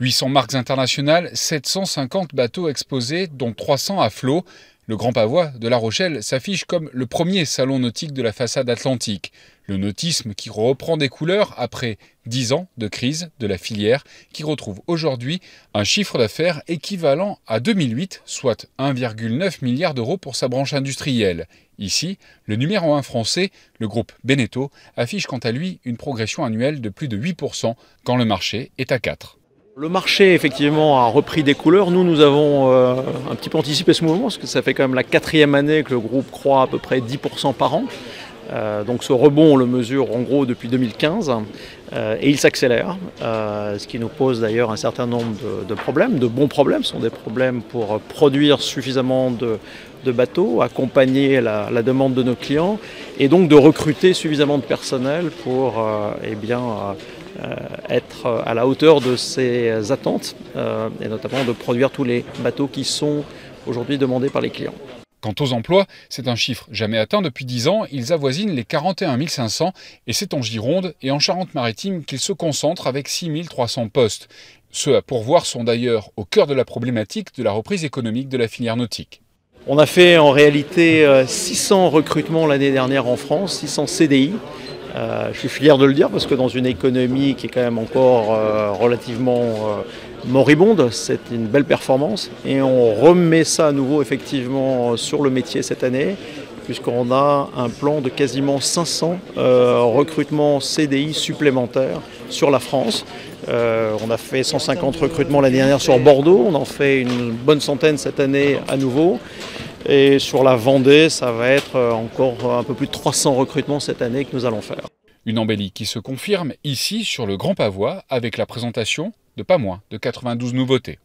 800 marques internationales, 750 bateaux exposés, dont 300 à flot. Le Grand Pavois de La Rochelle s'affiche comme le premier salon nautique de la façade atlantique. Le nautisme qui reprend des couleurs après 10 ans de crise de la filière qui retrouve aujourd'hui un chiffre d'affaires équivalent à 2008, soit 1,9 milliard d'euros pour sa branche industrielle. Ici, le numéro 1 français, le groupe Beneteau, affiche quant à lui une progression annuelle de plus de 8% quand le marché est à 4%. Le marché, effectivement, a repris des couleurs. Nous avons un petit peu anticipé ce mouvement, parce que ça fait quand même la 4e année que le groupe croît à peu près 10% par an. Donc ce rebond, on le mesure en gros depuis 2015, et il s'accélère, ce qui nous pose d'ailleurs un certain nombre de problèmes, de bons problèmes. Ce sont des problèmes pour produire suffisamment de bateaux, accompagner la demande de nos clients, et donc de recruter suffisamment de personnel pour être à la hauteur de ces attentes, et notamment de produire tous les bateaux qui sont aujourd'hui demandés par les clients. Quant aux emplois, c'est un chiffre jamais atteint depuis 10 ans, ils avoisinent les 41 500 et c'est en Gironde et en Charente-Maritime qu'ils se concentrent avec 6 300 postes. Ceux à pourvoir sont d'ailleurs au cœur de la problématique de la reprise économique de la filière nautique. On a fait en réalité 600 recrutements l'année dernière en France, 600 CDI. Je suis fier de le dire parce que dans une économie qui est quand même encore relativement moribonde, c'est une belle performance et on remet ça à nouveau effectivement sur le métier cette année puisqu'on a un plan de quasiment 500 recrutements CDI supplémentaires sur la France. On a fait 150 recrutements l'année dernière sur Bordeaux, on en fait une bonne centaine cette année à nouveau. Et sur la Vendée, ça va être encore un peu plus de 300 recrutements cette année que nous allons faire. Une embellie qui se confirme ici sur le Grand Pavois avec la présentation de pas moins de 92 nouveautés.